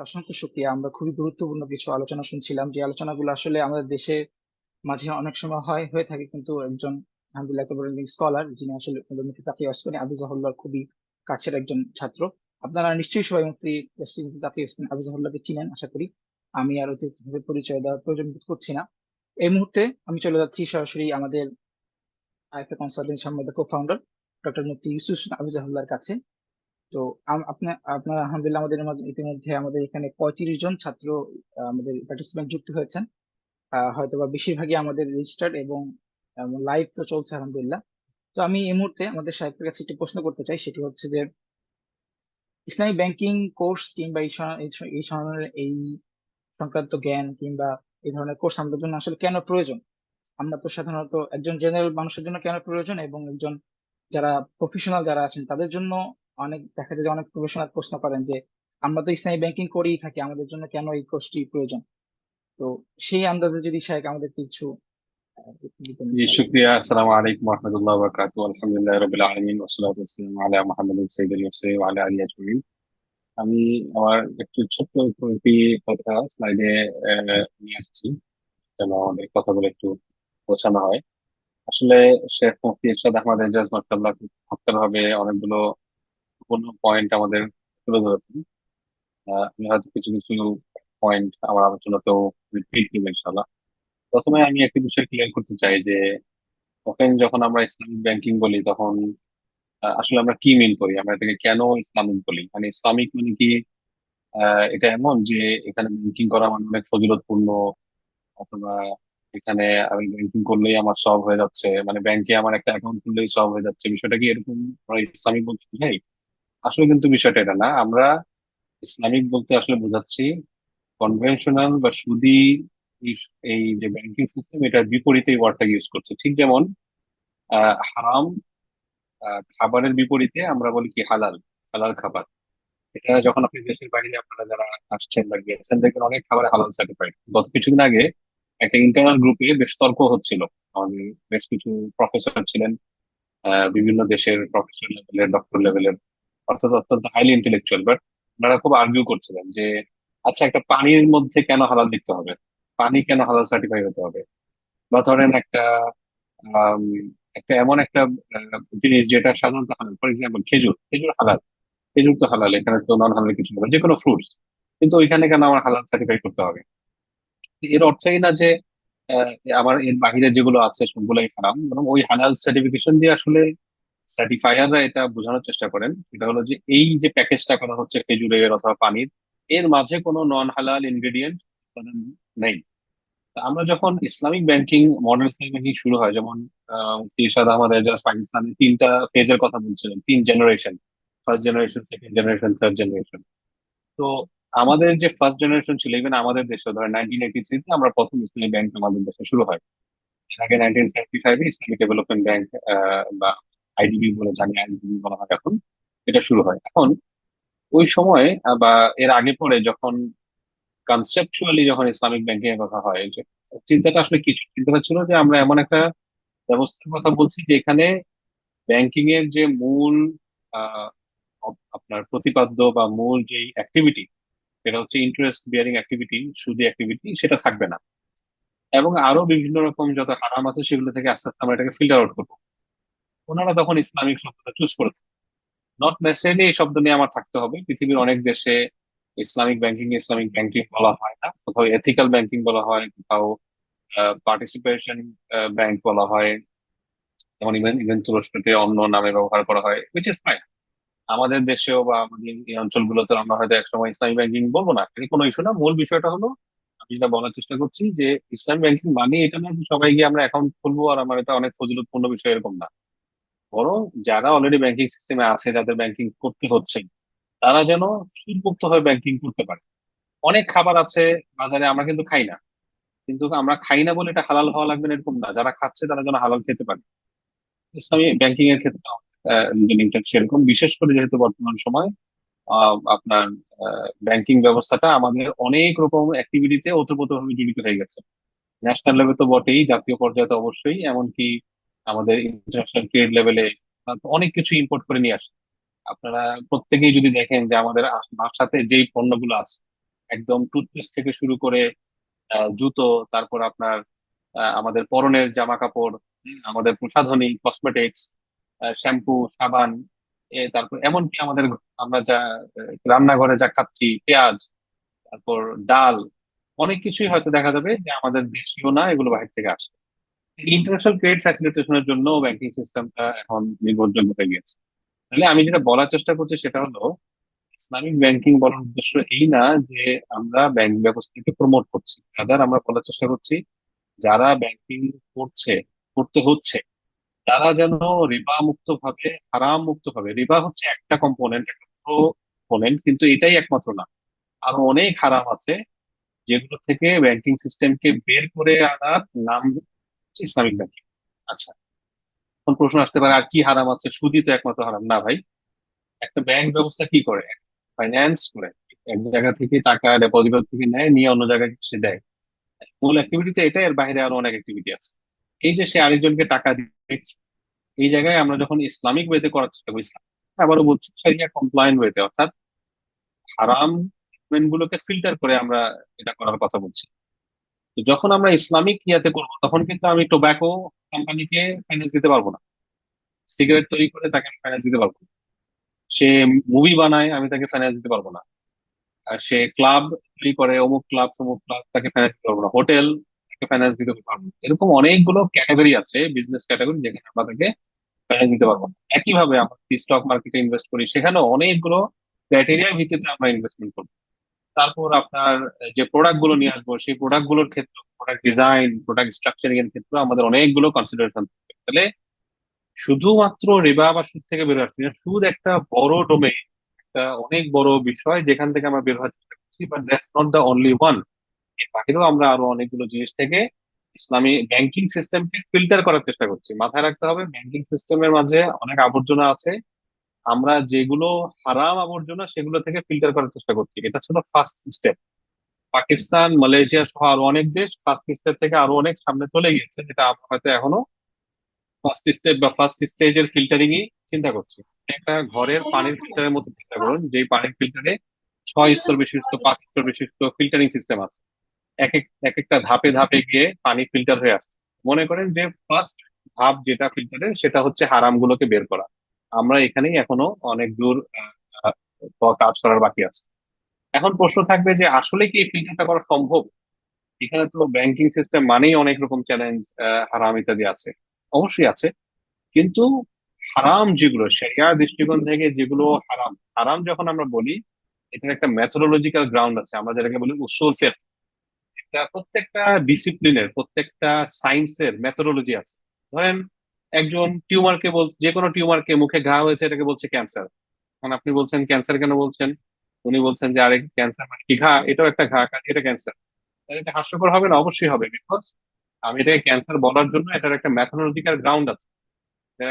অসংখ্য শুক্রিয়া। আমরা খুবই গুরুত্বপূর্ণ কিছু আলোচনা শুনছিলাম, যে আলোচনাগুলো আসলে আমাদের দেশে মাঝে অনেক সময় হয়ে থাকে, কিন্তু একজন আলহামদুলিল্লাহ এত বড় স্কলার যিনি আসলে মুফতি তাকি ওসমানী আবু জাহল্লার খুবই কাছের একজন ছাত্র। আপনারা নিশ্চয়ই সবাই মুফতি তাকি ওসমানী আবু জাহল্লাহকে চিনেন আশা করি। আমি আর অতিরিক্তভাবে পরিচয় দেওয়ার প্রয়োজন বোধ করছি না। এই মুহূর্তে আমি চলে যাচ্ছি সরাসরি আমাদের আরেকটা কনসালটেন্সি আমাদের কো ফাউন্ডার ডক্টর মুফতি ইউসুফ আবু জাহল্লার কাছে। তো আপনার আলহামদুলিল্লাহ আমাদের ইতিমধ্যে আমাদের এখানে 35 জন ছাত্র আমাদের পার্টিসিপেন্ট যুক্ত হয়েছেন। হয়তোবা বেশিরভাগই আমাদের রেজিস্টার্ড এবং লাইভ তো চলছে আলহামদুলিল্লাহ। তো আমি এই মুহূর্তে আমাদের সাহেবের কাছে একটি প্রশ্ন করতে চাই, সেটি হচ্ছে যে ইসলামিক ব্যাংকিং কোর্স কিংবা এই ধরনের এই সংক্রান্ত জ্ঞান কিংবা এই ধরনের কোর্স আমাদের জন্য আসলে কেন প্রয়োজন? আমরা তো সাধারণত একজন জেনারেল মানুষের জন্য কেন প্রয়োজন, এবং একজন যারা প্রফেশনাল যারা আছেন তাদের জন্য অনেক দেখা যায় যে অনেক প্রফেশনাল প্রশ্ন করেন যে আমরা তো ইসলামী ব্যাংকিং করেই থাকি, আমাদের জন্য কেন এই কোর্সটি প্রয়োজন? তো সেই আন্দাজে যদি শাহেক আমাদের কিছু দিতেন জি, ইনশাআল্লাহ। শুক্রিয়া। আসসালামু আলাইকুম রহমতুল্লাহ বরকাতু। আলহামদুলিল্লাহ রাব্বিল আলামিন ওয়াসসালাতু ওয়াসসালামু আলা মুহাম্মাদিন সাইয়্যিদিল মুরসালিন ওয়া আলা আলিহি আজমাইন। আমি আমার একটু ছোট্ট একটি কথা স্লাইডে নিয়ে আসছি, যেন আমাদের কথাগুলো একটু বোঝানো হয়। আসলে শেখ মুফতি ইরশাদ আহমদ এজাজ মাশাআল্লাহ খুব চমৎকার ভাবে অনেকগুলো গুরুত্বপূর্ণ পয়েন্ট আমাদের তুলে ধরেছেন। আমি হয়তো কিছু কিছু পয়েন্ট আমার আলোচনাতেও রিপিট করবো ইনশাআল্লাহ। প্রথমে আমি একটি বিষয় ক্লিয়ার করতে চাই যে যখন আমরা ইসলামিক ব্যাংকিং বলি তখন আসলে আমরা কি মিন করি, আমরা এটাকে কেন ইসলামিক বলি? মানে ইসলামিক মানে কি এটা এমন যে এখানে ব্যাংকিং করা মানে অনেক ফজিলতপূর্ণ, অথবা এখানে আমি ব্যাংকিং করলেই আমার সব হয়ে যাচ্ছে, মানে ব্যাংকে আমার একটা অ্যাকাউন্ট খুললেই সব হয়ে যাচ্ছে, বিষয়টা কি এরকম আমরা ইসলামিক বলতে বুঝাই? আসলে কিন্তু বিষয়টা এটা না। আমরা ইসলামিক বলতে আসলে বোঝাচ্ছি কনভেনশনাল বা সুদি এই এই যে ব্যাংকিং সিস্টেম, এটার বিপরীতে এই ওয়ার্ডটাকে ইউজ করছে। ঠিক যেমন হারাম খাবারের বিপরীতে আমরা বলি কি হালাল, হালাল খাবার। এটা যখন আপনি দেশের বাইরে আপনারা যারা আসছেন বা গিয়েছেন দেখবেন অনেক খাবার হালাল সার্টিফাইড। গত কিছুদিন আগে একটা ইন্টারনাল গ্রুপে বেশ তর্ক হচ্ছিল। আমাদের বেশ কিছু প্রফেসর ছিলেন, বিভিন্ন দেশের প্রফেসর লেভেলের, ডক্টর লেভেলের, অর্থাৎ অত্যন্ত হাইলি ইন্টেলেকচুয়াল, বাট ওনারা খুব আর্গুও করছিলেন যে আচ্ছা, একটা পানির মধ্যে কেন হালাল লিখতে হবে, পানি কেন হালাল সার্টিফাই হতে হবে? বা ধরেন আম, একটা এমন একটা জিনিস যেটা সাধারণত হালাল, ফর এক্সাম্পল খেজুর, খেজুর হালাল, খেজুর তো হালাল, এখানে তো নন হালাল কিছু হবে, যে কোনো ফ্রুটস, কিন্তু ওইখানে কেন আমার হালাল সার্টিফাই করতে হবে? এর অর্থই না যে আহ, আমার এর বাহিরে যেগুলো আছে সবগুলাই হারাম, বরং ওই হালাল সার্টিফিকেশন দিয়ে আসলে সার্টিফায়াররা এটা বোঝানোর চেষ্টা করেন, এটা হলো যে এই যে প্যাকেজটা করা হচ্ছে খেজুরের অথবা পানির, এর মাঝে কোনো নন হালাল ইনগ্রেডিয়েন্ট নেই। তা আমরা যখন Islamic banking, modern Islamic banking শুরু হয়, যেমন মুফতি ইরশাদ আহমদ এজাজ পাকিস্তানে তিনটা ফেজের কথা বলছিলেন, তিন generation, first generation, second generation, third generation. তো আমাদের যে ফার্স্ট জেনারেশন ছিল, ইভেন আমাদের দেশে ধরেন 1983-তে আমরা প্রথম ইসলামী ব্যাংক আমাদের দেশে শুরু হয়। এর আগে 1975-এ ইসলামিক ডেভেলপমেন্ট ব্যাংক বা আইডিবি বলে জানি, আইএসডিবি বলা হয় এখন, এটা শুরু হয়। এখন ওই সময় বা এর আগে পরে যখন কনসেপচুয়ালি যখন ইসলামিক ব্যাংকিং এর কথা হয়, যে চিন্তাটা আসলে কিছু, চিন্তাটা ছিল যে আমরা এমন একটা ব্যবস্থার কথা বলছি যেখানে ব্যাংকিং এর যে মূল আহ, আপনার প্রতিপাদ্য বা মূল যে অ্যাক্টিভিটি, সেটা হচ্ছে ইন্টারেস্ট বিয়ারিং অ্যাক্টিভিটি, সুদী অ্যাক্টিভিটি, সেটা থাকবে না। এবং আরো বিভিন্ন রকম যত হারাম আছে সেগুলো থেকে আস্তে আস্তে আমরা এটাকে ফিল্টার আউট করবো। ওনারা তখন ইসলামিক শব্দটা চুজ করেছে। নট নেসেসারিলি এই শব্দ নিয়ে আমার থাকতে হবে, পৃথিবীর অনেক দেশে ইসলামিক ব্যাংকিং বলা হয় না, কোথাও এথিক্যাল ব্যাংকিং বলা হয়, কোথাও পার্টিসিপেশন ব্যাংক বলা হয়, যেমন ইভেন ইভেন তুরস্কতে অন্য নামে ব্যবহার করা হয়, উইচ ইজ ফাইন। আমাদের দেশেও বা আমাদের এই অঞ্চলগুলোতে আমরা হয়তো একসময় ইসলামিক ব্যাংকিং বলবো না, এটা কোনো ইস্যু না। মূল বিষয়টা হলো, আমি যেটা বলার চেষ্টা করছি যে ইসলাম ব্যাংকিং মানে এটা না যে সবাই গিয়ে আমরা অ্যাকাউন্ট খুলবো আর আমার এটা অনেক ফজিলতপূর্ণ বিষয়, এরকম না। বরং যারা অলরেডি ব্যাংকিং সিস্টেমে আছে, যাদের ব্যাংকিং করতে হচ্ছে, তারা যেন সুদমুক্ত হয়ে ব্যাংকিং করতে পারে। অনেক খাবার আছে বাজারে আমরা কিন্তু খাই না, কিন্তু আমরা খাই না বলে এটা হালাল হওয়া লাগবে না এরকম না, যারা খাচ্ছে তারা যেন হালাল খেতে পারে। ইসলামী ব্যাংকিং এর ক্ষেত্রে রিজনিংটা সেরকম, বিশেষ করে যেহেতু বর্তমান সময় আপনার ব্যাংকিং ব্যবস্থাটা আমাদের অনেক রকম অ্যাক্টিভিটিতে ওতপ্রোতভাবে জড়িত হয়ে গেছে। ন্যাশনাল লেভেল তো বটেই, জাতীয় পর্যায়ে তো অবশ্যই, এমনকি আমাদের ইন্টারন্যাশনাল ট্রেড লেভেলে অনেক কিছু ইম্পোর্ট করে নিয়ে আসে। আপনারা প্রত্যেকেই যদি দেখেন যে আমাদের বাসাতে যেই পণ্যগুলো আছে, একদম টুথপেস্ট থেকে শুরু করে জুতো, তারপর আপনার আমাদের পরনের জামা কাপড়, আমাদের প্রসাধনী, কসমেটিক্স, শ্যাম্পু, সাবান, তারপর এমনকি আমাদের আমরা যা রান্নাঘরে যা খাচ্ছি, পেঁয়াজ, তারপর ডাল, অনেক কিছুই হয়তো দেখা যাবে যে আমাদের দেশীয় না, এগুলো বাইরে থেকে আসে। ইন্টারন্যাশনাল ট্রেড ফ্যাসিলিটেশনের জন্য ব্যাংকিং সিস্টেমটা এখন নির্ভরযোগ্য হয়ে গেছে। তাহলে আমি যেটা বলার চেষ্টা করছি সেটা হলো, ইসলামিক ব্যাংকিং বলার উদ্দেশ্য এই না যে আমরা ব্যাংক ব্যবস্থাকে প্রমোট করছি, রাদার আমরা বলার চেষ্টা করছি যারা ব্যাংকিং করছে, করতে হচ্ছে, তারা যেন রিবা মুক্ত ভাবে, হারাম মুক্ত ভাবে, রিবা হচ্ছে একটা কম্পোনেন্ট, একটা কম্পোনেন্ট, কিন্তু এটাই একমাত্র না, আরো অনেক হারাম আছে যেগুলো থেকে ব্যাংকিং সিস্টেমকে বের করে আনার নাম হচ্ছে ইসলামিক ব্যাংকিং। আচ্ছা, এখন প্রশ্ন আসতে পারে আর কি হারাম আছে, সুদই তো একমাত্র হারাম? না ভাই, একটা ব্যাংক ব্যবস্থা কি করে? ফাইন্যান্স করে, এক জায়গা থেকে টাকা ডিপোজিটর থেকে নেয়, নিয়ে অন্য জায়গায় সে দেয়। মূল অ্যাক্টিভিটি তো এটা, এর বাইরে আরো অনেক অ্যাক্টিভিটি আছে। এই যে সে আরেকজনকে টাকা দিচ্ছে, এই জায়গায় আমরা যখন ইসলামিক ওয়েতে করার চেষ্টা করি, ইসলাম আবারও বলছি শরিয়া কমপ্লায়েন্ট ওয়েতে, অর্থাৎ হারাম গুলোকে ফিল্টার করে আমরা এটা করার কথা বলছি। তো যখন আমরা ইসলামিক ইয়াতে করবো, তখন কিন্তু আমি টোব্যাকো কোম্পানিকে ফাইন্যান্স দিতে পারবো না, সিগারেট তৈরি করে তাকে আমি ফাইন্যান্স দিতে পারবো না, সে মুভি বানায় আমি তাকে ফাইন্যান্স দিতে পারবো না, আর সে ক্লাব তৈরি করে, অমুক ক্লাব সমুক ক্লাব, তাকে ফাইন্যান্স দিতে পারবো না, হোটেল তাকে ফাইন্যান্স দিতে পারবো না। এরকম অনেকগুলো ক্যাটাগরি আছে, বিজনেস ক্যাটাগরি, যেখানে আমরা তাকে ফাইন্যান্স দিতে পারবো না। একইভাবে আমরা স্টক মার্কেটে ইনভেস্ট করি, সেখানেও অনেকগুলো ক্রাইটেরিয়ার ভিত্তিতে আমরা ইনভেস্টমেন্ট করবো। তারপর আপনার যে প্রোডাক্ট গুলো নিয়ে আসবো, সেই প্রোডাক্ট গুলোর ক্ষেত্রে, প্রোডাক্ট ডিজাইন, প্রোডাক্ট স্ট্রাকচারিং এর ক্ষেত্রে আমাদের অনেকগুলো কনসিডারেশন থাকবে। তাহলে শুধুমাত্র রিবা বা সুদ থেকে বের আসছি না, সুদ একটা বড় ডোমেইন, একটা অনেক বড় বিষয় যেখান থেকে আমরা বের হওয়ার চেষ্টা করছি, but that's not the only one. এর বাহিরেও আমরা আরো অনেকগুলো জিনিস থেকে ইসলামী ব্যাংকিং সিস্টেমকে ফিল্টার করার চেষ্টা করছি। মাথায় রাখতে হবে, ব্যাংকিং সিস্টেমের মাঝে অনেক আবর্জনা আছে, আমরা যেগুলো হারাম আবর্জনা সেগুলো থেকে ফিল্টার করার চেষ্টা করছি। এটা ছিল ফার্স্ট স্টেপ। পাকিস্তান, মালয়েশিয়া সহ আরো অনেক দেশ ফার্স্ট স্টেপ থেকে আরো অনেক সামনে চলে গিয়েছে, যেটা আমরা হয়তো এখনো ফার্স্ট স্টেপ বা ফার্স্ট স্টেজের ফিল্টারিং ই চিন্তা করছি। একটা ঘরের পানির ফিল্টারের মতো চিন্তা করুন, যেই পানির ফিল্টারে 6 স্তর বিশিষ্ট, 5 স্তর বিশিষ্ট ফিল্টারিং সিস্টেম আছে। এক একটা ধাপে ধাপে গিয়ে পানি ফিল্টার হয়ে আসছে। মনে করেন যে ফার্স্ট ধাপ যেটা ফিল্টারে, সেটা হচ্ছে হারাম গুলোকে বের করা। আমরা এখানেই এখনো অনেক দূর কাজ করার বাকি আছে। এখন প্রশ্ন থাকবে যে আসলে কি এই ফিল্টারটা করা সম্ভব? এখানে তো ব্যাংকিং সিস্টেম মানেই অনেক রকম চ্যালেঞ্জ, হারাম ইত্যাদি আছে। অবশ্যই আছে, কিন্তু হারাম যেগুলো শরিয়ার দৃষ্টিকোণ থেকে, যেগুলো হারাম, হারাম যখন আমরা বলি, এটার একটা মেথোডোলজিক্যাল গ্রাউন্ড আছে, আমরা যেটাকে বলি উসুল ফিকহ। এটা প্রত্যেকটা ডিসিপ্লিনের, প্রত্যেকটা সায়েন্সের মেথোডোলজি আছে। ধরেন একজন টিউমারকে যে কোনো টিউমারকে, মুখে ঘা হয়েছে, এটাকে বলছে ক্যান্সার। এখন আপনি বলছেন ক্যান্সার কেন বলছেন, উনি বলছেন যে আরে ক্যান্সার মানে কি, ঘা, এটাও একটা ঘা, কাজে এটা ক্যান্সার। তাহলে এটা হাস্যকর হবে না? অবশ্যই হবে, বিকজ আমি এটাকে ক্যান্সার বলার জন্য এটার একটা ম্যাথোলজিক্যাল গ্রাউন্ড আছে, এটার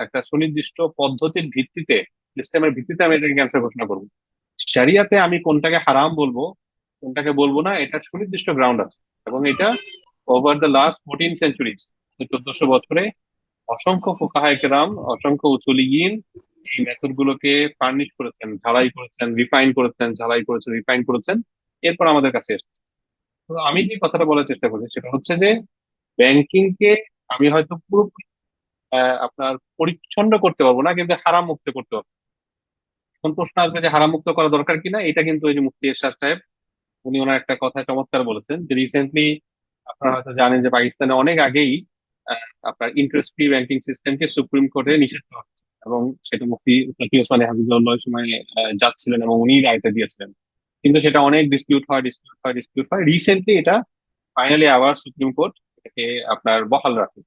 একটা সুনির্দিষ্ট পদ্ধতির ভিত্তিতে, সিস্টেমের ভিত্তিতে আমি এটাকে ক্যান্সার ঘোষণা করবো। শরিয়াতে আমি কোনটাকে হারাম বলবো, কোনটাকে বলবো না, এটার সুনির্দিষ্ট গ্রাউন্ড আছে। এবং এটা ওভার দ্য লাস্ট 14 সেঞ্চুরিজ, 1400 বছরে অসংখ্য ফুকাহায়ে কেরাম, অসংখ্য উসুলিয়িন এই মেথড গুলোকে ফার্নিশ করেছেন, ঝালাই করেছেন, রিফাইন করেছেন, ঝালাই করেছেন, রিফাইন করেছেন, এরপর আমাদের কাছে এসেছে। তো আমি যে কথাটা বলার চেষ্টা করছি সেটা হচ্ছে যে ব্যাংকিং কে আমি হয়তো পুরোপুরি আপনার পরিচ্ছন্ন করতে পারবো না, কিন্তু হারাম মুক্ত করতে পারবো। এখন প্রশ্ন আসবে যে হারাম মুক্ত করা দরকার কিনা। এটা কিন্তু ওই যে মুফতি এরশাদ সাহেব, উনি ওনার একটা কথায় চমৎকার বলেছেন যে রিসেন্টলি আপনারা হয়তো জানেন যে পাকিস্তানে অনেক আগেই আপনার ইন্টারেস্ট ফ্রি ব্যাংকিং সিস্টেমকে সুপ্রিম কোর্টে নিষেধ করা হয়েছে, এবং সেটা মুফতি তাকি ওসমানী হাফিজুল্লাহ ওই সময় যাচ্ছিলেন এবং উনি রায়টা দিয়েছিলেন। কিন্তু সেটা অনেক ডিসপিউট হয়, ডিসপিউট হয়, ডিসপিউট হয়, রিসেন্টলি এটা ফাইনালি আবার সুপ্রিম কোর্ট এটাকে আপনার বহাল রাখে।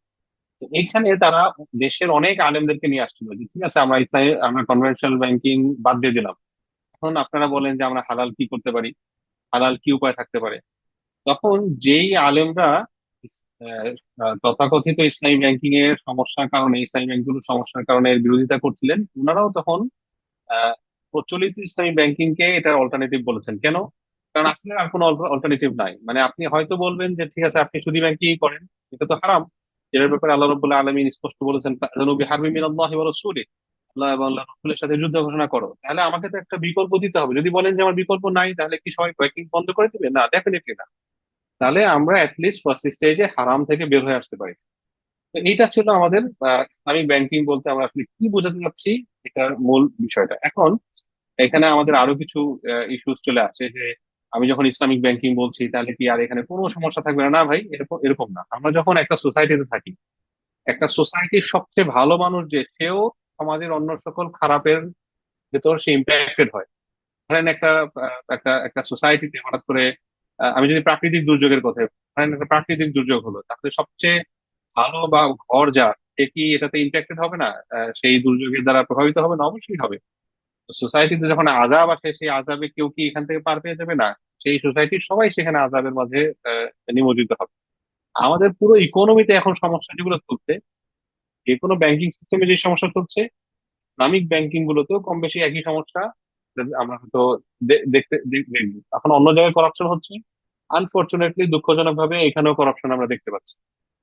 তো এইখানে তারা দেশের অনেক আলেমদেরকে নিয়ে আসছিল যে ঠিক আছে, আমরা ইসলামী, আমরা কনভেনশনাল ব্যাংকিং বাদ দিয়ে দিলাম, এখন আপনারা বলেন যে আমরা হালাল কি করতে পারি, হালাল কি উপায় থাকতে পারে। তখন যেই আলেমরা আহ, তথাকথিত ইসলামী ব্যাংকিং এর সমস্যার কারণে, ইসলামী ব্যাংকগুলোর সমস্যার কারণে এর বিরোধিতা করছিলেন, ওনারাও তখন আহ, প্রচলিত ইসলামী ব্যাংকিং কে এটার অল্টারনেটিভ বলেছেন। কেন? কারণ আসলে আর কোনো অল্টারনেটিভ নাই। মানে আপনি হয়তো বলবেন যে ঠিক আছে, আপনি সুদী ব্যাংকিং করেন, এটা তো হারাম, যেটার ব্যাপারে আল্লাহ রাব্বুল আলামিন স্পষ্ট বলেছেন, "ফাআযানু বিহারবিন মিনাল্লাহি ওয়া রাসূলিহি", আল্লাহ এবং আল্লাহ রসুলের সাথে যুদ্ধ ঘোষণা করো, তাহলে আমাকে তো একটা বিকল্প দিতে হবে। যদি বলেন যে আমার বিকল্প নাই, তাহলে কি সবাই ব্যাংকিং বন্ধ করে দিবে? না, ডেফিনেটলি না। তাহলে আমরা অ্যাটলিস্ট ফার্স্ট স্টেজে হারাম থেকে বের হয়ে আসতে পারি। তো এইটা ছিল আমাদের ইসলামিক ব্যাংকিং বলতে আমরা আসলে কি বোঝাতে চাচ্ছি, এটার মূল বিষয়টা। এখন এখানে আমাদের আরো কিছু ইস্যুস চলে আসে যে আমি যখন ইসলামিক ব্যাংকিং বলছি তাহলে কি আর এখানে কোনো সমস্যা থাকবে না? না ভাই, এরকম এরকম না। আমরা যখন একটা সোসাইটিতে থাকি, একটা সোসাইটির সবচেয়ে ভালো মানুষ যে, সেও সমাজের অন্য সকল খারাপের ভেতর সে ইম্প্যাক্টেড হয়। ধরেন একটা একটা একটা সোসাইটিতে হঠাৎ করে আমি যদি প্রাকৃতিক দুর্যোগের কথা বলি, ধরেন একটা প্রাকৃতিক দুর্যোগ হলো, তাহলে সবচেয়ে ভালো বা ঘর যার, সে কি এটাতে ইম্প্যাক্টেড হবে না? সেই দুর্যোগের দ্বারা প্রভাবিত হবে না? অবশ্যই হবে। সোসাইটিতে যখন আযাব আসে, সেই আযাবে কেউ কি এখান থেকে পার পেয়ে যাবে? না, সেই সোসাইটির সবাই সেখানে আযাবের মাঝে নিমজ্জিত হবে। আমাদের পুরো ইকোনমিতে এখন সমস্যা যেগুলো চলছে, যে কোনো ব্যাংকিং সিস্টেমে যে সমস্যা চলছে, ইসলামিক ব্যাংকিং গুলোতেও কম বেশি একই সমস্যা আমরা হয়তো দেখবো। এখন অন্য জায়গায় করাপশন হচ্ছে, আনফরচুনেটলি দুঃখজনক ভাবে এখানেও করাপশন আমরা দেখতে পাচ্ছি।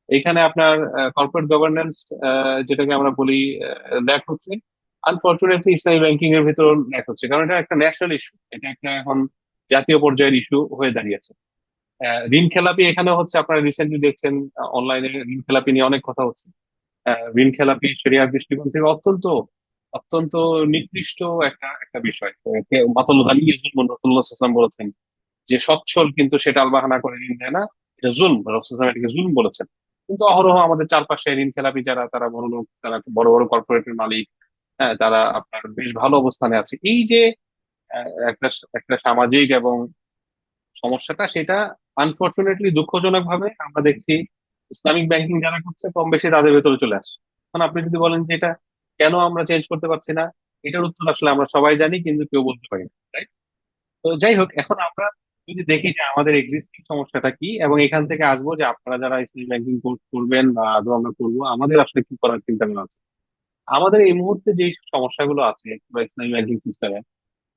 এখানে আপনার কর্পোরেট গভর্নেন্স যেটাকে আমরা বলি ল্যাক হচ্ছে। আনফরচুনেটলি ইসলামী ব্যাংকিং এর ভিতর ল্যাক হচ্ছে, কারণ এটা একটা ন্যাশনাল ইস্যু, এটা একটা এখন জাতীয় পর্যায়ের ইস্যু হয়ে দাঁড়িয়েছে। ঋণ খেলাপি এখানেও হচ্ছে, আপনারা রিসেন্টলি দেখছেন অনলাইনে ঋণ খেলাপি নিয়ে অনেক কথা হচ্ছে। ঋণ খেলাপি শরিয়ার দৃষ্টিকোণ থেকে অত্যন্ত অত্যন্ত নিকৃষ্ট একটা একটা বিষয়। মাতাল গানি রাসূলুল্লাহ সাল্লাল্লাহু আলাইহি ওয়াসাল্লাম বলেছেন যে সচ্ছল কিন্তু সে টালবাহানা করে ঋণ দেয় না, এটা জুলম। রাসূলুল্লাহ এটাকে জুলম বলেছেন। কিন্তু অহরহ আমাদের চারপাশে ঋণ খেলাপি যারা, তারা বড় লোক, তারা বড় বড় কর্পোরেটের মালিক, হ্যাঁ, তারা আপনার বেশ ভালো অবস্থানে আছে। এই যে একটা একটা সামাজিক এবং সমস্যাটা, সেটা আনফরচুনেটলি দুঃখজনক ভাবে আমরা দেখছি ইসলামিক ব্যাংকিং যারা করছে কম বেশি তাদের ভেতরে চলে আসে। এখন আপনি যদি বলেন যে এটা কেন আমরা চেঞ্জ করতে পারছি না, এটার উত্তর আসলে আমরা সবাই জানি, কিন্তু কেউ বলতে পারি না, রাইট? তো যাই হোক, এখন আমরা যদি দেখি যে আমাদের এক্সিস্টিং সমস্যাটা কি, এবং এখান থেকে আসবো যে আপনারা যারা ইসলামিক ব্যাংকিং কোর্স করবেন বা আদৌ আমরা করবো, আমাদের আসলে কি করার চিন্তা ভাবনা আছে। আমাদের এই মুহূর্তে যে সমস্যাগুলো আছে পুরো ইসলামিক ব্যাংকিং সিস্টেমে,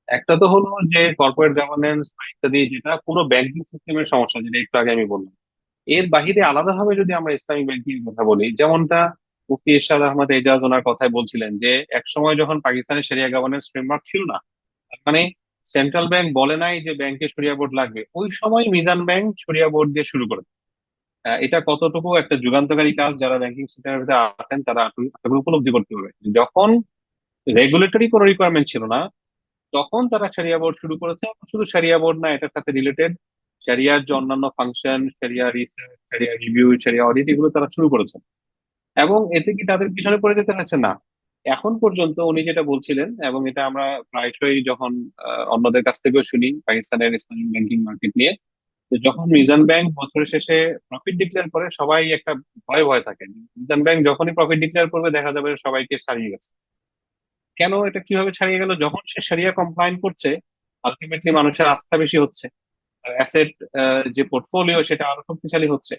একটা তো হলো যে কর্পোরেট গভর্নেন্স বা ইত্যাদি, যেটা পুরো ব্যাংকিং সিস্টেমের সমস্যা, যেটা একটু আগে আমি বললাম। এর বাহিরে আলাদাভাবে যদি আমরা ইসলামিক ব্যাংকিং এর কথা বলি, যেমনটা মুফতি ইরশাদ আহমদ এজাজ ওনার কথায় বলছিলেন যে এক সময় যখন পাকিস্তানের শরিয়া গভর্নেন্স ফ্রেমওয়ার্ক ছিল না, তার মানে সেন্ট্রাল ব্যাংক বলে নাই যে ব্যাংকে শরিয়া বোর্ড লাগবে, ওই সময় মিজান ব্যাংক শরিয়া বোর্ড দিয়ে শুরু করে। এটা কতটুকু একটা যুগান্তকারী কাজ, যারা ব্যাংকিং সিস্টেমের ভিতরে আছেন তারা আসলে উপলব্ধি করতে পারবে। যখন রেগুলেটরি কোনো রিকোয়ারমেন্ট ছিল না, তখন তারা শরিয়া বোর্ড শুরু করেছে। এবং শুধু শরিয়া বোর্ড না, এটার সাথে রিলেটেড শরিয়ার যে অন্যান্য ফাংশন, শরিয়া রিসার্চ, শরিয়া রিভিউ, শরিয়া অডিট, এগুলো তারা শুরু করেছে। এবং এতে কি তাদের পিছনে পড়ে যেতে হচ্ছে? না। এখন পর্যন্ত উনি যেটা বলছিলেন, এবং এটা আমরা প্রায়শই যখন অন্যদের কাছ থেকেও শুনি পাকিস্তানের ইসলামিক ব্যাংকিং মার্কেট নিয়ে, যে যখন মিজান ব্যাংক বছরের শেষে প্রফিট ডিক্লেয়ার করে, সবাই একটা ভয় ভয় থাকে। মিজান ব্যাংক যখনই প্রফিট ডিক্লেয়ার করবে, দেখা যাবে সবাইকে ছাড়িয়ে গেছে। কেন এটা কিভাবে ছাড়িয়ে গেল? যখন সে শরিয়া কমপ্লায়েন্ট করছে, আলটিমেটলি মানুষের আস্থা বেশি হচ্ছে, অ্যাসেট যে পোর্টফোলিও সেটা আরো শক্তিশালী হচ্ছে।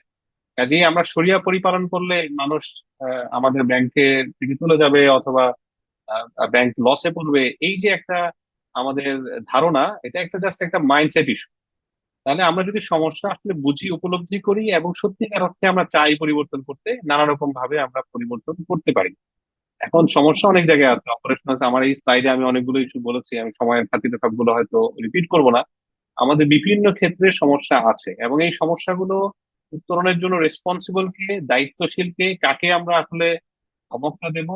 কাজেই আমরা শরিয়া পরিপালন করলে মানুষ আমাদের ব্যাংকে থেকে তুলে যাবে, অথবা ব্যাংক লসে পড়বে, এই যে একটা আমাদের ধারণা, এটা একটা জাস্ট একটা মাইন্ডসেট ইস্যু। তাহলে আমরা যদি সমস্যা আসলে বুঝি, উপলব্ধি করি, এবং সত্যিকার অর্থে আমরা চাই পরিবর্তন করতে, নানা রকম ভাবে আমরা পরিবর্তন করতে পারি। এখন সমস্যা অনেক জায়গায় আছে, অপারেশন আছে। আমার এই স্লাইডে আমি অনেকগুলো ইস্যু বলেছি, আমি সময়ের খাতিরে সবগুলো হয়তো রিপিট করব না। আমাদের বিভিন্ন ক্ষেত্রে সমস্যা আছে, এবং এই সমস্যাগুলো উত্তরণের জন্য রেসপন্সিবল কে, দায়িত্বশীল কে, কাকে আমরা আসলে ক্ষমতা দেব?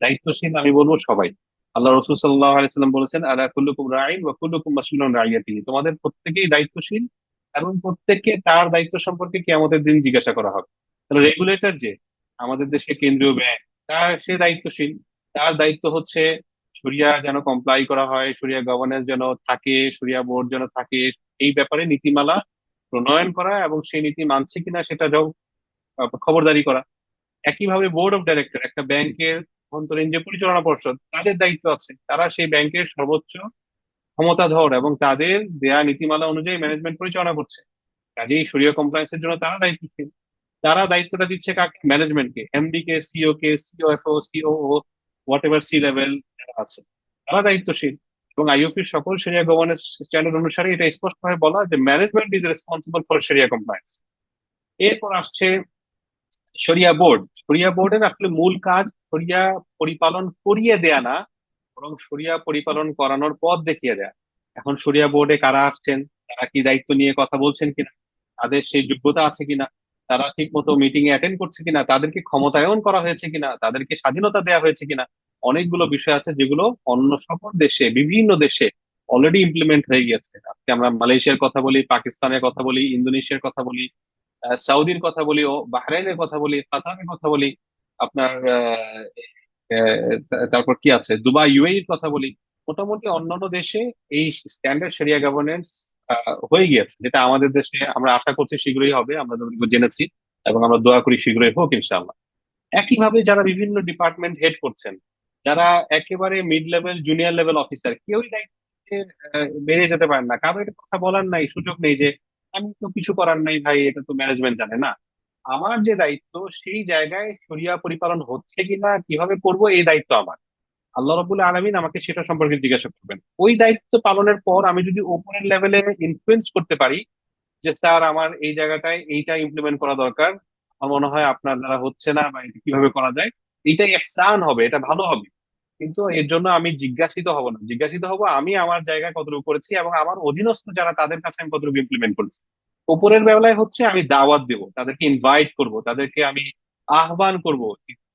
দায়িত্বশীল আমি বলবো সবাই। আল্লাহ রসুল সাল্লাহ আলাইসাল্লাম বলেছেন, আলা কুল্লুকুম রাইন ওয়া কুল্লুকুম মাসউলুন আন রাইয়াতিহি, তোমাদের প্রত্যেকেই দায়িত্বশীল, এবং প্রত্যেককে তার দায়িত্ব সম্পর্কে কিয়ামতের দিন জিজ্ঞাসা করা হবে। তাহলে রেগুলেটর যে, আমাদের দেশে কেন্দ্রীয় ব্যাংক, সে দায়িত্বশীল। তার দায়িত্ব হচ্ছে শরিয়া যেন কমপ্লাই করা হয়, শরিয়া গভর্নেন্স যেন থাকে, শরিয়া বোর্ড যেন থাকে, এই ব্যাপারে নীতিমালা প্রণয়ন করা, এবং সেই নীতি মানছে কিনা সেটা খবরদারি করা। একইভাবে বোর্ড অফ ডাইরেক্টর, একটা ব্যাংকের অভ্যন্তরীণ যে পরিচালনা পর্ষদ, তাদের দায়িত্ব আছে, তারা সেই ব্যাংকের সর্বোচ্চ ক্ষমতাধর, এবং তাদের দেয়া নীতিমালা অনুযায়ী ম্যানেজমেন্ট পরিচালনা করছে। কাজেই শরিয়া কমপ্লায়েন্সের জন্য তারা দায়িত্বশীল। তারা দায়িত্বটা দিচ্ছে কাকে? ম্যানেজমেন্টকে, এমডি কে, সিও কে, CFO, COO, whatever C level যারা আছে, তারা দায়িত্বশীল। এবং আইওপির সকল শরিয়া গভর্নেন্স স্ট্যান্ডার্ড অনুসারে এটা স্পষ্টভাবে বলা যে ম্যানেজমেন্ট ইজ রেসপন্সিবল ফর শরিয়া কমপ্লায়েন্স। এরপর আসছে শরিয়া বোর্ড। শরিয়া বোর্ডের আসলে মূল কাজ শরিয়া পরিপালন করিয়ে দেয়া না, বরং শরিয়া পরিপালন করানোর পথ দেখিয়ে দেয়া। এখন শরিয়া বোর্ডে কারা আসছেন, তারা কি দায়িত্ব নিয়ে কথা বলছেন কিনা, তাদের সেই যোগ্যতা আছে কিনা, তারা ঠিক মতো মিটিং এ অ্যাটেন্ড করছে কিনা, তাদেরকে ক্ষমতায়ন করা হয়েছে কিনা, তাদেরকে স্বাধীনতা দেওয়া হয়েছে কিনা, অনেকগুলো বিষয় আছে যেগুলো অন্য সকল দেশে, বিভিন্ন দেশে অলরেডি ইমপ্লিমেন্ট হয়ে গিয়েছে। আজকে আমরা মালয়েশিয়ার কথা বলি, পাকিস্তানের কথা বলি, ইন্দোনেশিয়ার কথা বলি, সৌদির কথা বলি, ও বাহরাইনের কথা বলি, কাতারের কথা বলি, আপনার তারপর কি আছে, দুবাই, ইউএইর কথা বলি। মোটামুটি অন্যান্য দেশে এই স্ট্যান্ডার্ড শরিয়া গভর্নেন্স হয়ে গিয়েছে, যেটা আমাদের দেশে আমরা আশা করছি শীঘ্রই হবে, আমরা যতটুকু জেনেছি, এবং আমরা দোয়া করি শীঘ্রই হোক ইনশাআল্লাহ। একইভাবে যারা বিভিন্ন ডিপার্টমেন্ট হেড করছেন, যারা একেবারে mid level, junior level officer, কেউই দায়িত্বে বেরিয়ে যেতে পারেন না, কারো এটা কথা বলার নাই, সুযোগ নেই যে আমি তো কিছু করার নাই ভাই, এটা তো ম্যানেজমেন্ট জানে না। আমার যে দায়িত্ব, সেই জায়গায় শরিয়া পরিপালন হচ্ছে কিনা, কিভাবে করব, এই দায়িত্ব আমার। আল্লাহ রাব্বুল আলামিন আমাকে সেটা সম্পর্কে জিজ্ঞাসা করবেন। ওই দায়িত্ব পালনের পর আমি যদি উপরের লেভেলে ইনফ্লুয়েন্স করতে পারি যে স্যার আমার এই জায়গাটায় এইটা ইমপ্লিমেন্ট করা দরকার, আমার মনে হয় আপনার দ্বারা হচ্ছে না, বা এটা কিভাবে করা যায়, এটাই ইহসান হবে, এটা ভালো হবে। কিন্তু এর জন্য আমি জিজ্ঞাসিত হব না, জিজ্ঞাসিত হব আমি আমার জায়গায় কতটুকু করেছি এবং আমার অধীনস্থ যারা, তাদের কাছে আমি কতটুকু ইমপ্লিমেন্ট করেছি। উপরের বেলায় হচ্ছে আমি দাওয়াত দেব, তাদেরকে ইনভাইট করব, তাদেরকে আমি আহ্বান করব,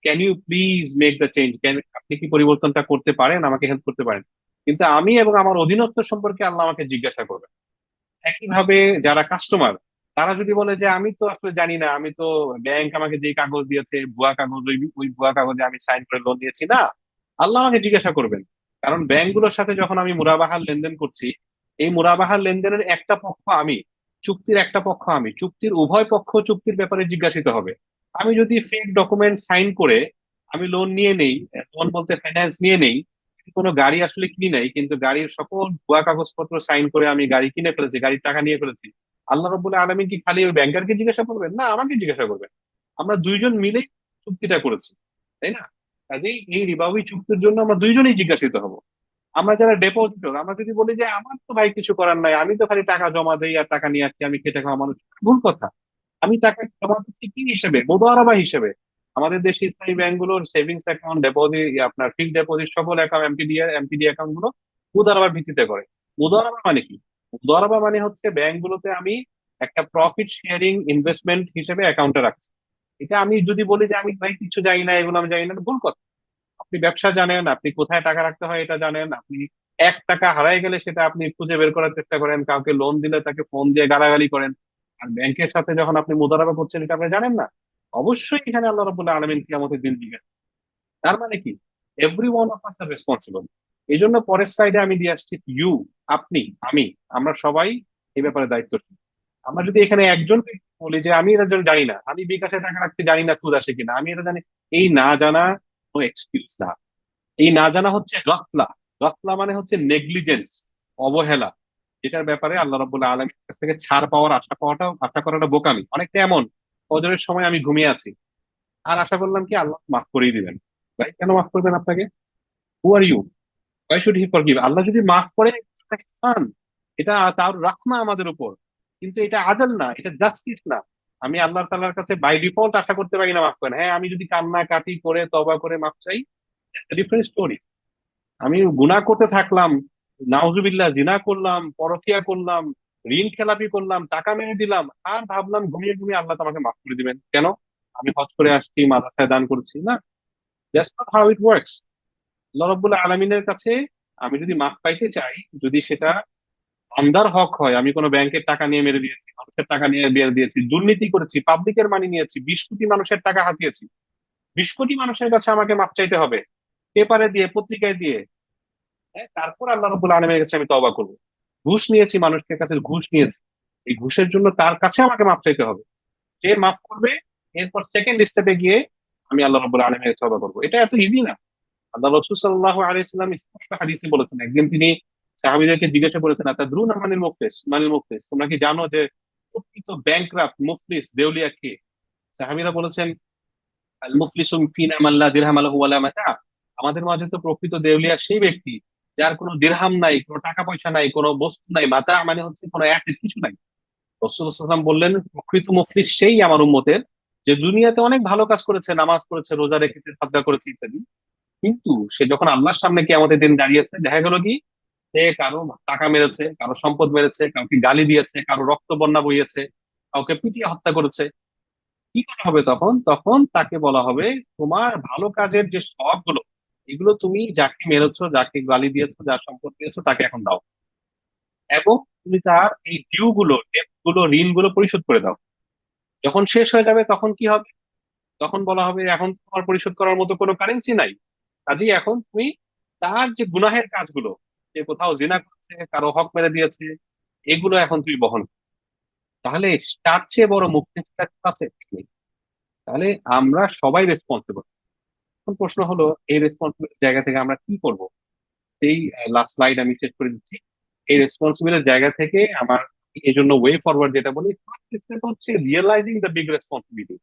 can you please make the change, can, আপনি কি পরিবর্তনটা করতে পারেন, আমাকে হেল্প করতে পারেন। কিন্তু আমি এবং আমার অধীনস্থ সম্পর্কে আল্লাহ আমাকে জিজ্ঞাসা করবেন। একইভাবে যারা কাস্টমার, তারা যদি বলে যে আমি তো আসলে জানি না, আমি তো, ব্যাংক আমাকে যে কাগজ দিয়েছে ভুয়া কাগজ, ওই ওই ভুয়া কাগজে আমি সাইন করে লোন নিয়েছি না, আল্লাহ আমাকে জিজ্ঞাসা করবেন। কারণ ব্যাংকগুলোর সাথে যখন আমি মুরাবাহার লেনদেন করছি, এই মুরাবাহার লেনদেনের একটা পক্ষ আমি, চুক্তির একটা পক্ষ আমি, চুক্তির উভয় পক্ষ চুক্তির ব্যাপারে জিজ্ঞাসিত হবে। আমি যদি ফেক ডকুমেন্ট সাইন করে আমি লোন নিয়ে নেই, লোন বলতে ফাইন্যান্স নিয়ে নেই, কোনো গাড়ি আসলে কিনি নাই, কিন্তু গাড়ির সকল ভুয়া কাগজপত্র সাইন করে আমি গাড়ি কিনে ফেলেছি, গাড়ির টাকা নিয়ে ফেলেছি, আল্লাহ রাব্বুল আলামিন কি খালি ওই ব্যাংকারকে জিজ্ঞাসা করবেন? না, আমাকে জিজ্ঞাসা করবেন। আমরা দুইজন মিলেই চুক্তিটা করেছি, তাই না? কাজেই এই রিবাউই চুক্তির জন্য আমরা দুইজনেই জিজ্ঞাসিত হব। আমরা যারা ডেপোজিটর, আমরা যদি বলি যে আমার তো ভাই কিছু করার নাই, আমি তো খালি টাকা জমা দেই আর টাকা নিয়ে আসছি, আমি খেটে খাওয়া মানুষ, ভুল কথা। আমি টাকা জমা দিচ্ছি কি হিসেবে? মোদারাবা হিসেবে। আমাদের দেশে ইসলামী ব্যাংকগুলোর সেভিংস অ্যাকাউন্ট, ডিপোজিট, আপনার ফিক্সড ডিপোজিট, সকল অ্যাকাউন্ট, এমপিডি অ্যাকাউন্ট গুলো মুদারাবার ভিত্তিতে করে। মুদারাবা মানে কি? মুদারাবা মানে হচ্ছে ব্যাংকগুলোতে আমি একটা প্রফিট শেয়ারিং ইনভেস্টমেন্ট হিসেবে অ্যাকাউন্টে রাখছি। এটা আমি যদি বলি যে আমি ভাই কিছু জানি না, এগুলো আমি জানি না, ভুল কথা। আপনি ব্যবসা জানেন, আপনি কোথায় টাকা রাখতে হয় এটা জানেন, আপনি 1 টাকা হারায় গেলে সেটা আপনি খুঁজে বের করার চেষ্টা করেন, কাউকে লোন দিলে তাকে ফোন দিয়ে গালাগালি করেন। আর ব্যাংকের সাথে যখন আপনি মুদারাবা করছেন, এটা আপনি জানেন না। অবশ্যই এখানে আল্লাহ রাব্বুল আলামিন কিয়ামতের দিন দিবেন। তার মানে কি, every one of us R responsible. এই জন্য পরের স্লাইডে আমি দিয়ে আসছি ইউ, আপনি, আমি, আমরা সবাই এই ব্যাপারে দায়িত্বশীল। আমরা যদি এখানে একজন বলি যে আমি এটা জানি না, আমি বিকাশে টাকা রাখতে জানি না সুদ আসে কিনা, আমি এটা জানি, এই না জানা কোনো এক্সকিউজ না। এই না জানা হচ্ছে গাফলা। গাফলা মানে হচ্ছে নেগলিজেন্স, অবহেলা, যেটার ব্যাপারে আল্লাহ রাব্বুল আলামিনের কাছ থেকে ছাড় পাওয়ার আশা করাটা বোকামি। অনেকটা এমন, ফজরের সময় আমি ঘুমিয়ে আছি আর আশা করলাম কি আল্লাহ মাফ করেই দিবেন। ভাই কেন মাফ করবেন আপনাকে? Who are you? Why should he forgive? আল্লাহ যদি মাফ করে, তাকে পান, এটা তার রাহমা আমাদের উপর। কিন্তু এটা আদল না, এটা জাস্টিস না। আমি আল্লাহ তাআলার কাছে বাই ডিফল্ট আশা করতে পারি না মাফ করেন। হ্যাঁ, আমি যদি কান্না কাটি করে তওবা করে মাফ চাই, ডিফারেন্ট স্টোরি। আমি গুনাহ করতে থাকলাম, নাউজুবিল্লাহ, জিনা করলাম, পরকিয়া করলাম, ঋণ খেলাপি করলাম, টাকা মেরে দিলাম, আর ভাবলাম ঘুমিয়ে ঘুমিয়ে আল্লাহ তো আমাকে মাফ করে দিবেন। কেন? আমি হজ করে আসছি, মাদ্রাসায় দান করছি না। That's not how it works. আল্লাহ রাব্বুল আলামিনের কাছে আমি যদি মাফ পাইতে চাই, যদি সেটা বান্দার হক হয়, আমি কোনো ব্যাংকের টাকা নিয়ে মেরে দিয়েছি, মানুষের টাকা নিয়ে মেরে দিয়েছি, দুর্নীতি করেছি, পাবলিকের মানি নিয়েছি, 20 কোটি মানুষের টাকা হাতিয়েছি, 20 কোটি মানুষের কাছে আমাকে মাফ চাইতে হবে, পেপারে দিয়ে, পত্রিকায় দিয়ে। হ্যাঁ, তারপর আল্লাহ রাব্বুল আলামিনের কাছে আমি তওবা করবো। ঘুষ নিয়েছি, মানুষের কাছে ঘুষ নিয়েছি, এই ঘুষের জন্য তার কাছে আমাকে মাফ চাইতে হবে। সে মাফ করবে, এরপর সেকেন্ড স্টেপে গিয়ে আমি আল্লাহ রাব্বুল আলামিনের কাছে তওবা করবো। এটা এত ইজি না। আল্লাহ রাসূল সাল্লাল্লাহু আলাইহি সাল্লাম স্পষ্ট হাদিসে বলেছেন, একদিন তিনি সাহাবীদেরকে জিজ্ঞাসা করেছেন, আতাদরুনা মানিল মুফলিস, মানিল মুফলিস, তোমরা কি জানো যে প্রকৃত ব্যাংকরাপ্ট, মুফলিস, দেউলিয়া কে? সাহাবীরা বলেছেন, আল মুফলিসু ফিনা মান লা দিরহাম লাহু ওয়ালা মাতা। আমাদের মাঝে তো প্রকৃত দেউলিয়া সেই ব্যক্তি যার কোনো দিরহাম নাই, কোনো টাকা পয়সা নাই, কোনো বস্তু নাই, মাতা মানে হচ্ছে কোনো অ্যাসেট, কিছু নাই। রাসূল সাল্লাল্লাহু আলাইহি ওয়াসাল্লাম বললেন, প্রকৃত মুফলিস সেই আমার উম্মতের যে দুনিয়াতে অনেক ভালো কাজ করেছে, নামাজ পড়েছে, রোজা রেখেছে, সাদকা করেছে ইত্যাদি, কিন্তু সে যখন আল্লাহর সামনে কিয়ামতের দিন দাঁড়িয়েছে, দেখা গেল কি সে কারো টাকা মেরেছে, কারো সম্পদ মেরেছে, কাউকে গালি দিয়েছে, কারো রক্ত বন্যা বইয়েছে, কাউকে পিটিয়ে হত্যা করেছে। কি করা হবে তখন? তখন তাকে বলা হবে তোমার ভালো কাজের যে সবগুলো, এগুলো তুমি যাকে মেরেছো, যাকে গালি দিয়েছো, যার সম্পদ দিয়েছো, তাকে এখন দাও, এবং তুমি তার এই ডিউ গুলো, ডেট গুলো, ঋণ গুলো পরিশোধ করে দাও। যখন শেষ হয়ে যাবে তখন কি হবে? তখন বলা হবে এখন তোমার পরিশোধ করার মতো কোনো কারেন্সি নাই, কাজেই এখন তুমি তার যে গুনাহের কাজগুলো, যে কোথাও জিনা করেছে, কারো হক মেরে দিয়েছে, এগুলো এখন তুমি বহন করো। তাহলে তার চেয়ে বড় মুক্তি আছে? নেই। তাহলে আমরা সবাই রেসপন্সিবল। এখন প্রশ্ন হলো, এই রেসপন্সিবিলিটির জায়গা থেকে আমরা কি করব? সেই লাস্ট স্লাইড আমি শেষ করে দিচ্ছি। এই রেসপন্সিবিলিটির জায়গা থেকে আমার এই জন্য ওয়ে ফরওয়ার্ড যেটা বলি, ফার্স্ট স্টেপ হচ্ছে রিয়েলাইজিং দ্য বিগ রেসপন্সিবিলিটি,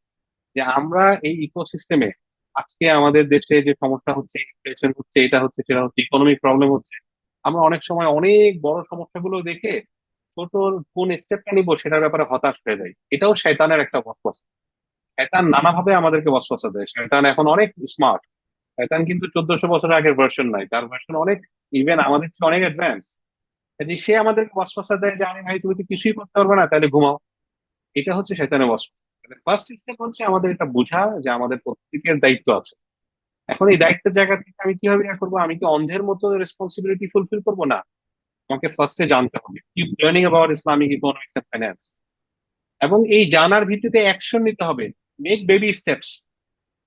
যে আমরা এই ইকোসিস্টেমে আজকে আমাদের দেশে যে সমস্যা হচ্ছে, ইনফ্লেশন হচ্ছে, এটা হচ্ছে, সেটা হচ্ছে, ইকোনমিক প্রবলেম হচ্ছে, আমরা অনেক সময় অনেক বড় সমস্যাগুলো দেখে ছোট কোন স্টেপটা নিব সেটার ব্যাপারে হতাশ হয়ে যাই। এটাও শয়তানের একটা ওয়াসওয়াসা। শয়তান নানাভাবে আমাদেরকে ওয়াসওয়াসা দেয়। শয়তান এখন অনেক স্মার্ট। শয়তান কিন্তু 1400 বছর আগের ভার্সন নাই, তার ভার্সন অনেক, ইভেন আমাদের চেয়ে অনেক অ্যাডভান্স। সে আমাদেরকে ওয়াসওয়াসা দেয় যে আরে ভাই তুমি তো কিছুই করতে পারবে না, তাহলে ঘুমাও। এটা হচ্ছে শয়তানের ওয়াসওয়াসা। ফার্স্ট স্টেপ হচ্ছে আমাদের এটা বোঝা যে আমাদের প্রত্যেকের দায়িত্ব আছে। এখন এই দায়িত্বের জায়গা থেকে আমি কিভাবে ইয়া করবো? আমি কি অন্ধের মতো রেসপন্সিবিলিটি ফুলফিল করবো? না, আমাকে ফার্স্টে জানতে হবে, keep learning about Islamic economics and finance, এবং এই জানার ভিত্তিতে অ্যাকশন নিতে হবে। Make baby steps.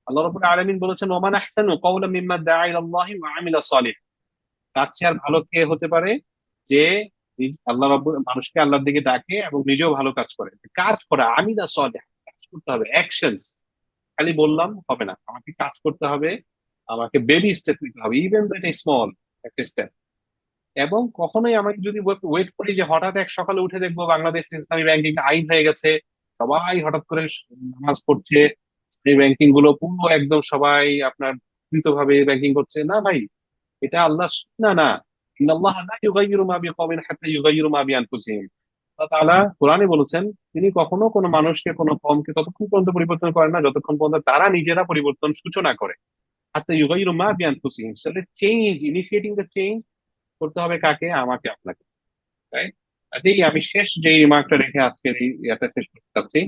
আল্লাহ রাব্বুল আলামিন বলেছেন, ওমান আহসানু কাওলাম মিম্মান দাআ ইলাল্লাহি ওয়া আমিলা সালিহ। তার চেয়ে আর ভালো কে হতে পারে যে আল্লাহ রাব্বুল মানুষকে আল্লাহর দিকে ডাকে এবং নিজেও ভালো কাজ করে। কাজ করা, আমিলা সালিহ, কাজ করতে হবে, অ্যাকশনস। খালি বললাম হবে না, আমাকে কাজ করতে হবে, আমাকে বেবি স্টেপ নিতে হবে, ইভেন দ্যাট স্মল একটা স্টেপ। এবং কখনোই আমি যদি ওয়েট করি যে হঠাৎ এক সকালে উঠে দেখবো বাংলাদেশ ইসলামী ব্যাংকিং আইন হয়ে গেছে, সবাই হঠাৎ করে নামাজ পড়ছে, এই ব্যাংকিং গুলো পুরো একদম সবাই আপনার ভাবে ব্যাংকিং করছে, না ভাই, এটা আল্লাহ সুন্নাহ না। ইন্নাল্লাহা লা ইউগাইয়িরু মা বিকওমিন হাত্তা ইউগাইয়িরু মা বিআনফুসিহিম। আল্লাহ তাআলা কোরআনে বলেছেন, তিনি কখনো কোনো মানুষকে, কোনো কওমকে ততক্ষণ পর্যন্ত পরিবর্তন করেন না যতক্ষণ পর্যন্ত তারা নিজেরা পরিবর্তন সূচনা করে। হাত্তা ইউগাইয়িরু মা বিআনফুসিহিম। তাহলে চেঞ্জ, ইনিশিয়েটিং দ্য চেঞ্জ করতে হবে কাকে? আমাকে, আপনাকে। তাই কাজেই আমি শেষ যে রিমার্কটা রেখে আজকের এই ইয়াটা শেষ করতে চাচ্ছি,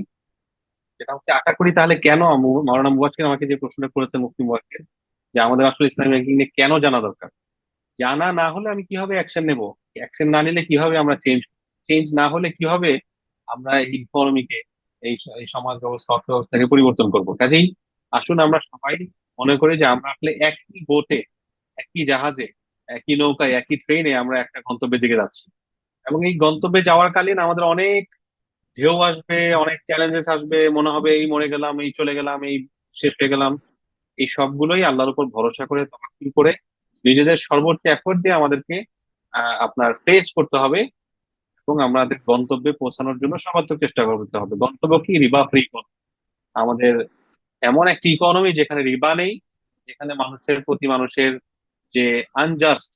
সেটা হচ্ছে আশা করি তাহলে কেন মাওলানা মুবাশশির আমাকে যে প্রশ্নটা করেছেন, মুফতি মুবাশশির, যে আমাদের আসলে ইসলামিক ব্যাংকিং নিয়ে কেন জানা দরকার। জানা না হলে আমি কিভাবে অ্যাকশন নেব? অ্যাকশন না নিলে কিভাবে আমরা চেঞ্জ, চেঞ্জ না হলে কিভাবে আমরা এই ইকোনমিকে, এই সমাজ ব্যবস্থা, অর্থ ব্যবস্থাকে পরিবর্তন করব? কাজেই আসুন আমরা সবাই মনে করি যে আমরা আসলে একই বোটে, একই জাহাজে, একই নৌকায়, একই ট্রেনে আমরা একটা গন্তব্যের দিকে যাচ্ছি, এবং এই গন্তব্যে যাওয়ার কালীন আমাদের অনেক ঢেউ আসবে, অনেক চ্যালেঞ্জেস আসবে, মনে হবে এই মরে গেলাম, এই চলে গেলাম, এই শেষ হয়ে গেলাম। এই সবগুলোই আল্লাহর উপর ভরসা করে, তাওয়াক্কুল করে, নিজেদের সর্বোচ্চ এফোর্ট দিয়ে আমাদেরকে আপনার ফেস করতে হবে, এবং আমাদের গন্তব্যে পৌঁছানোর জন্য সর্বাত্মক চেষ্টা করতে হবে। গন্তব্য কি? রিবা ফ্রি। আমাদের এমন একটি ইকোনমি যেখানে রিবা নেই, যেখানে মানুষের প্রতি মানুষের যে আনজাস্ট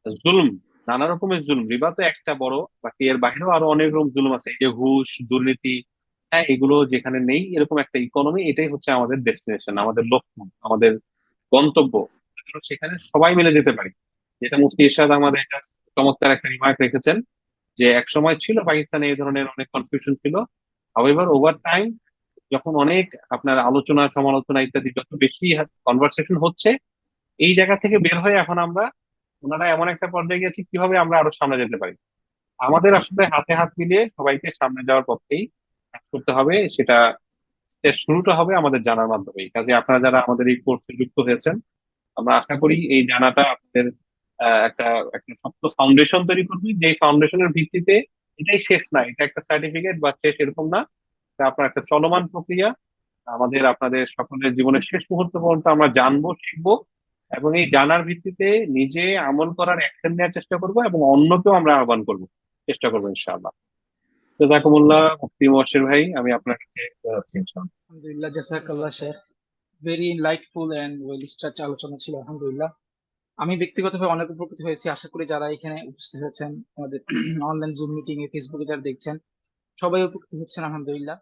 জুলুম, নানা রকমের জুলুম, রিবা তো একটা বড়, বাকি এর বাইরেও আরো অনেক রকম জুলুম আছে, এই যে ঘুষ, দুর্নীতি, হ্যাঁ, এগুলো যেখানে নেই, এরকম একটা ইকোনমি, এটাই হচ্ছে আমাদের ডেস্টিনেশন, আমাদের লক্ষ্য, আমাদের গন্তব্য, যেন সেখানে সবাই মিলে যেতে পারি। যেটা মুফতি ইরশাদ আমাদের একটা চমৎকার একটা রিমার্ক রেখেছেন, যে এক সময় ছিল পাকিস্তানে এই ধরনের অনেক কনফিউশন ছিল, হাউএভার ওভার টাইম, যখন অনেক আপনার আলোচনা সমালোচনা ইত্যাদি যত বেশি কনভারসেশন হচ্ছে, এই জায়গা থেকে বের হয়ে এখন আমরা, ওনারা এমন একটা পর্যায়ে গেছি কিভাবে আমরা আরো সামনে যেতে পারি। আমাদের আসলে হাতে হাত মিলিয়ে সবাইকে সামনে যাওয়ার পথেই কাজ করতে হবে। সেটা শুরুটা হবে আমাদের জানার মাধ্যমে। কাজে আপনারা যারা আমাদের এই কোর্সে যুক্ত হয়েছেন, আমরা আশা করি এই জানাটা আপনাদের একটা একটা শক্ত ফাউন্ডেশন তৈরি করবে, যে ফাউন্ডেশনের ভিত্তিতে, এটাই শেষ না, এটা একটা সার্টিফিকেট বা শেষ এরকম না, এটা আপনার একটা চলমান প্রক্রিয়া। আমাদের আপনাদের সকলের জীবনের শেষ মুহূর্ত পর্যন্ত আমরা জানবো, শিখবো, এবং এই জানার ভিত্তিতে নিজে আমল করার, অ্যাকশন নেওয়ার চেষ্টা করব, এবং অন্যকেও আমরা আহ্বান করব, চেষ্টা করবো ইনশাআল্লাহ। জাযাকুমুল্লাহ মুফতি মুবাশশির ভাই, আমি আপনার কাছে যাচ্ছি ইনশাআল্লাহ। আলহামদুলিল্লাহ, জাযাকাল্লাহ শেখ। Very enlightful and well structure আলোচনা ছিল, আলহামদুলিল্লাহ। আমি ব্যক্তিগতভাবে অনেক উপকৃত হয়েছি। আশা করি যারা এখানে উপস্থিত হয়েছেন আমাদের অনলাইন জুম মিটিং এ, ফেসবুকে যারা দেখছেন, সবাই উপকৃত হচ্ছেন, আলহামদুলিল্লাহ।